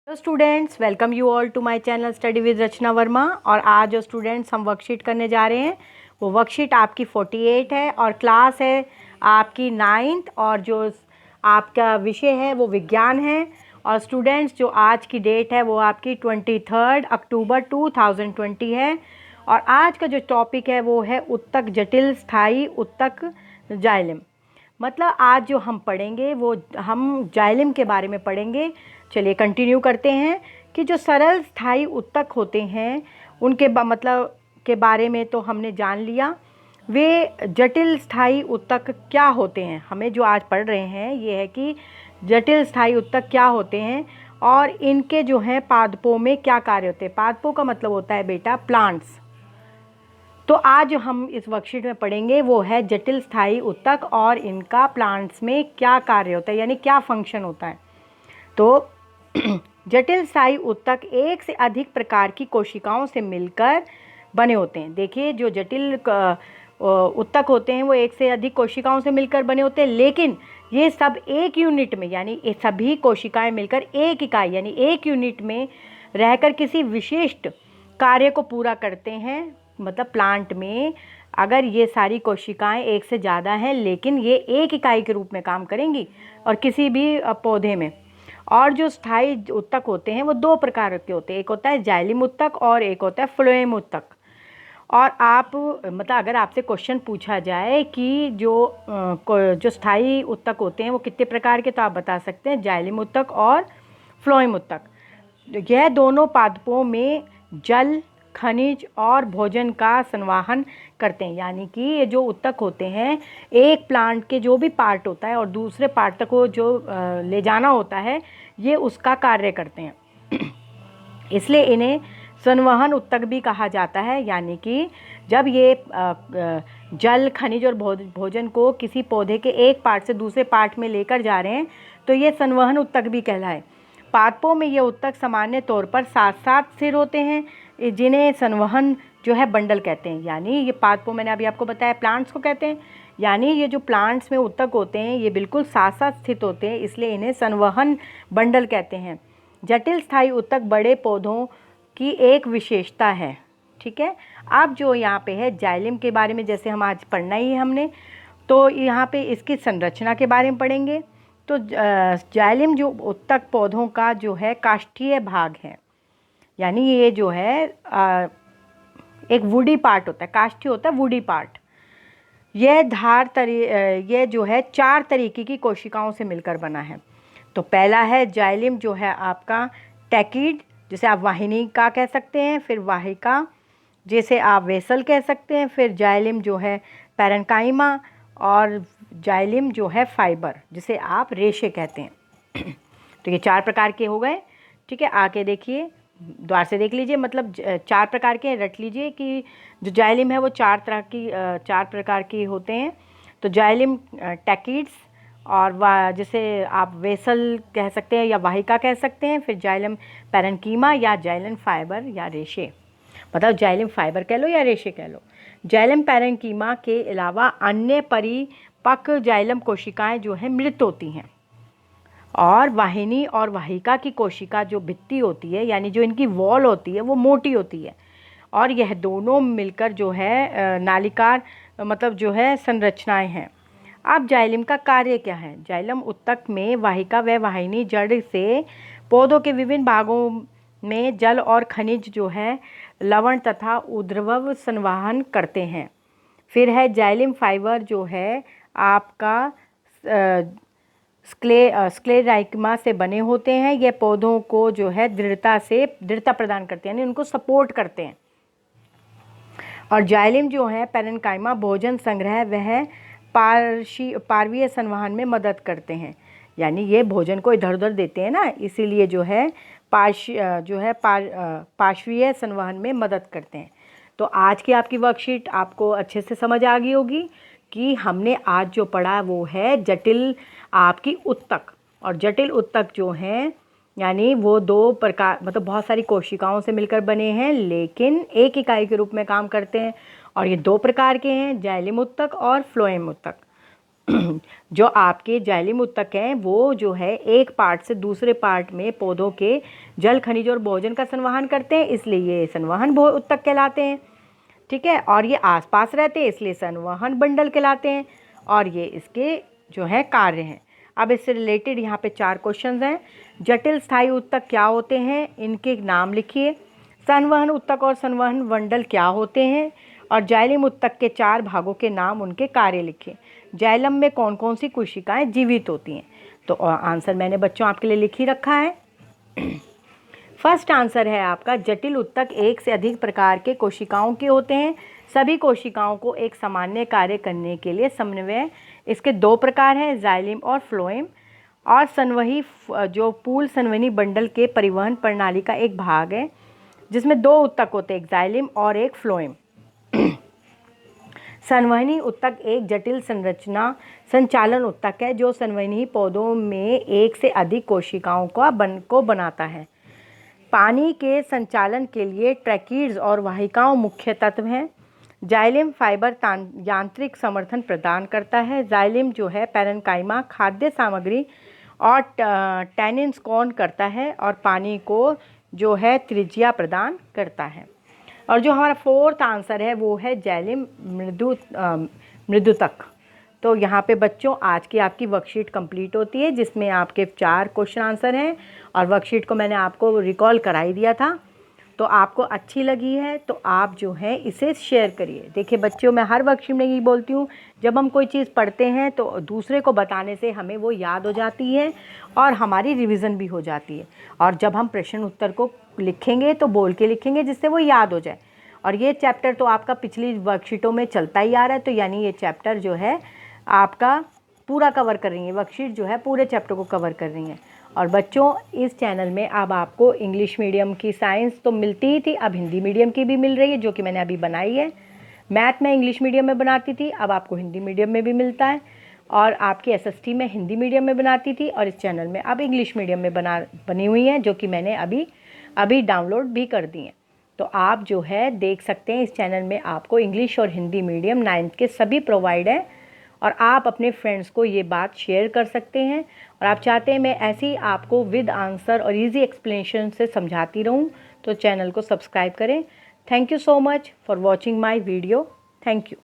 Hello students, welcome you all to my channel study with Rachna Verma. और आज जो students हम वर्कशीट करने जा रहे हैं वो वर्कशीट आपकी 48 है और क्लास है आपकी 9th और जो आपका विषय है वो विज्ञान है। और स्टूडेंट्स जो आज की डेट है वो आपकी 23 अक्टूबर 2020 है। और आज का जो टॉपिक है वो है उत्तक जटिल स्थायी उत्तक जाइलम। मतलब आज जो हम पढ़ेंगे वो हम जाइलम के बारे में पढ़ेंगे। चलिए कंटिन्यू करते हैं कि जो सरल स्थायी उत्तक होते हैं उनके मतलब के बारे में तो हमने जान लिया। वे जटिल स्थायी उत्तक क्या होते हैं, हमें जो आज पढ़ रहे हैं ये है कि जटिल स्थायी उत्तक क्या होते हैं और इनके जो हैं पादपों में क्या कार्य होते हैं। पादपों का मतलब होता है बेटा प्लांट्स। तो आज जो हम इस वर्कशीट में पढ़ेंगे वो है जटिल स्थायी उत्तक और इनका प्लांट्स में क्या कार्य होता है, यानी क्या फंक्शन होता है। तो जटिल स्थायी उत्तक एक से अधिक प्रकार की कोशिकाओं से मिलकर बने होते हैं। देखिए जो जटिल उत्तक होते हैं वो एक से अधिक कोशिकाओं से मिलकर बने होते हैं, लेकिन ये सब एक यूनिट में यानी ये सभी कोशिकाएं मिलकर एक इकाई यानी एक यूनिट में रहकर किसी विशिष्ट कार्य को पूरा करते हैं। मतलब प्लांट में अगर ये सारी कोशिकाएं एक से ज़्यादा हैं लेकिन ये एक इकाई के रूप में काम करेंगी, और किसी भी पौधे में। और जो स्थायी उत्तक होते हैं वो दो प्रकार के होते हैं, एक होता है जाइलम उत्तक और एक होता है फ्लोएम उत्तक। और आप मतलब अगर आपसे क्वेश्चन पूछा जाए कि जो स्थायी उत्तक होते हैं वो कितने प्रकार के, तो आप बता सकते हैं जाइलम उत्तक और फ्लोएम उत्तक। यह दोनों पादपों में जल, खनिज और भोजन का संवाहन करते हैं। यानी कि ये जो उत्तक होते हैं एक प्लांट के जो भी पार्ट होता है और दूसरे पार्ट तक को जो ले जाना होता है ये उसका कार्य करते हैं। इसलिए इन्हें संवहन उत्तक भी कहा जाता है। यानी कि जब ये जल, खनिज और भोजन को किसी पौधे के एक पार्ट से दूसरे पार्ट में लेकर जा रहे हैं तो ये संवहन उत्तक भी कहलाए। पादपों में ये उत्तक सामान्य तौर पर साथ साथ स्थिर होते हैं, जिन्हें संवहन जो है बंडल कहते हैं। यानी ये पादपों मैंने अभी आपको बताया प्लांट्स को कहते हैं। यानी ये जो प्लांट्स में उत्तक होते हैं ये बिल्कुल साथ साथ स्थित होते हैं, इसलिए इन्हें संवहन बंडल कहते हैं। जटिल स्थायी उत्तक बड़े पौधों की एक विशेषता है। ठीक है, अब जो यहाँ पे है जाइलम के बारे में जैसे हम आज पढ़ना ही है हमने, तो यहाँ पे इसकी संरचना के बारे में पढ़ेंगे। तो जाइलम जो उत्तक पौधों का जो है काष्ठीय भाग है, यानी ये जो है एक वुडी पार्ट होता है, काष्ठीय होता है वुडी पार्ट। यह जो है 4 तरीके की कोशिकाओं से मिलकर बना है। तो पहला है जाइलम जो है आपका टैकिड, जिसे आप वाहिनी का कह सकते हैं, फिर वाहिका जैसे आप वेसल कह सकते हैं, फिर जाइलम जो है पैरेन्काइमा, और जाइलम जो है फाइबर जिसे आप रेशे कहते हैं। तो ये 4 प्रकार के हो गए। ठीक है, आके देखिए, द्वार से देख लीजिए, मतलब 4 प्रकार के रट लीजिए कि जो जाइलम है वो 4 प्रकार की होते हैं। तो जाइलम टैकिड्स और जिसे आप वेसल कह सकते हैं या वाहिका कह सकते हैं, फिर जाइलम पैरेन्कीमा या जाइलम फाइबर या रेशे। मतलब जाइलम फाइबर कह लो या रेशे कह लो। जाइलम पैरेन्कीमा के अलावा अन्य परिपक्व जाइलम कोशिकाएं जो है मृत होती हैं, और वाहिनी और वाहिका की कोशिका जो भित्ति होती है यानी जो इनकी वॉल होती है वो मोटी होती है, और यह दोनों मिलकर जो है नालिकार मतलब जो है संरचनाएं हैं। अब जाइलम का कार्य क्या है। जाइलम उत्तक में वाहिका व वाहिनी जड़ से पौधों के विभिन्न भागों में जल और खनिज जो है लवण तथा ऊर्ध्व संवाहन करते हैं। फिर है जाइलम फाइबर जो है आपका स्क्लेराइकमा से बने होते हैं। यह पौधों को जो है दृढ़ता प्रदान करते हैं, यानी उनको सपोर्ट करते हैं। और जाइलम जो है पैरेन्काइमा भोजन संग्रह वह पार्वीय संवहन में मदद करते हैं, यानी ये भोजन को इधर उधर देते हैं ना, इसीलिए जो है पार्श्वीय संवहन में मदद करते हैं। तो आज की आपकी वर्कशीट आपको अच्छे से समझ आ गई होगी कि हमने आज जो पढ़ा वो है जटिल आपकी उत्तक। और जटिल उत्तक जो हैं यानी वो 2 प्रकार मतलब बहुत सारी कोशिकाओं से मिलकर बने हैं लेकिन एक इकाई के रूप में काम करते हैं, और ये 2 प्रकार के हैं, जाइलम उत्तक और फ्लोएम उत्तक। जो आपके जाइलम उत्तक हैं वो जो है एक पार्ट से दूसरे पार्ट में पौधों के जल, खनिज और भोजन का संवहन करते हैं, इसलिए ये संवहन उत्तक कहलाते हैं। ठीक है, और ये आसपास रहते हैं इसलिए संवहन बंडल कहलाते हैं, और ये इसके जो है कार्य हैं। अब इससे रिलेटेड यहाँ पे 4 क्वेश्चंस हैं। जटिल स्थायी उत्तक क्या होते हैं, इनके नाम लिखिए। संवहन उत्तक और संवहन बंडल क्या होते हैं, और जाइलम उत्तक के 4 भागों के नाम, उनके कार्य लिखिए। जाइलम में कौन कौन सी कोशिकाएं जीवित होती हैं। तो आंसर मैंने बच्चों आपके लिए लिख ही रखा है। फर्स्ट आंसर है आपका, जटिल उत्तक एक से अधिक प्रकार के कोशिकाओं के होते हैं। सभी कोशिकाओं को एक सामान्य कार्य करने के लिए समन्वय, इसके 2 प्रकार हैं, जाइलम और फ्लोएम। और संवही जो पूल संवहनी बंडल के परिवहन प्रणाली का एक भाग है, जिसमें 2 उत्तक होते हैं, एक जाइलम और एक फ्लोएम। संवहनी उत्तक एक जटिल संरचना संचालन उत्तक है जो संवहनी पौधों में एक से अधिक कोशिकाओं को बनाता है। पानी के संचालन के लिए ट्रैकीड्स और वाहिकाओं मुख्य तत्व हैं। जाइलम फाइबर यांत्रिक समर्थन प्रदान करता है। जाइलम जो है पैरेन्काइमा खाद्य सामग्री और टैनिन्स कौन करता है, और पानी को जो है त्रिज्या प्रदान करता है। और जो हमारा 4th आंसर है वो है जाइलम मृदुतक। तो यहाँ पे बच्चों आज की आपकी वर्कशीट कंप्लीट होती है, जिसमें आपके 4 क्वेश्चन आंसर हैं, और वर्कशीट को मैंने आपको रिकॉल करा ही दिया था। तो आपको अच्छी लगी है तो आप जो है इसे शेयर करिए। देखिए बच्चों, मैं हर वर्कशीट में यही बोलती हूँ, जब हम कोई चीज़ पढ़ते हैं तो दूसरे को बताने से हमें वो याद हो जाती है और हमारी रिवीजन भी हो जाती है। और जब हम प्रश्न उत्तर को लिखेंगे तो बोल के लिखेंगे, जिससे वो याद हो जाए। और ये चैप्टर तो आपका पिछली वर्कशीटों में चलता ही आ रहा है, तो यानी ये चैप्टर जो है आपका पूरा कवर कर रही है, वर्कशीट जो है पूरे चैप्टर को कवर कर रही है। और बच्चों, इस चैनल में अब आपको इंग्लिश मीडियम की साइंस तो मिलती ही थी, अब हिंदी मीडियम की भी मिल रही है, जो कि मैंने अभी बनाई है। मैथ में इंग्लिश मीडियम में बनाती थी, अब आपको हिंदी मीडियम में भी मिलता है। और आपकी एसएसटी में हिंदी मीडियम में बनाती थी, और इस चैनल में अब इंग्लिश मीडियम में बनी हुई हैं, जो कि मैंने अभी डाउनलोड भी कर दी हैं। तो आप जो है देख सकते हैं, इस चैनल में आपको इंग्लिश और हिंदी मीडियम 9th के सभी प्रोवाइड है, और आप अपने फ्रेंड्स को ये बात शेयर कर सकते हैं। और आप चाहते हैं मैं ऐसी आपको विद आंसर और इजी एक्सप्लेनेशन से समझाती रहूं, तो चैनल को सब्सक्राइब करें। Thank you so much for watching my video. Thank you.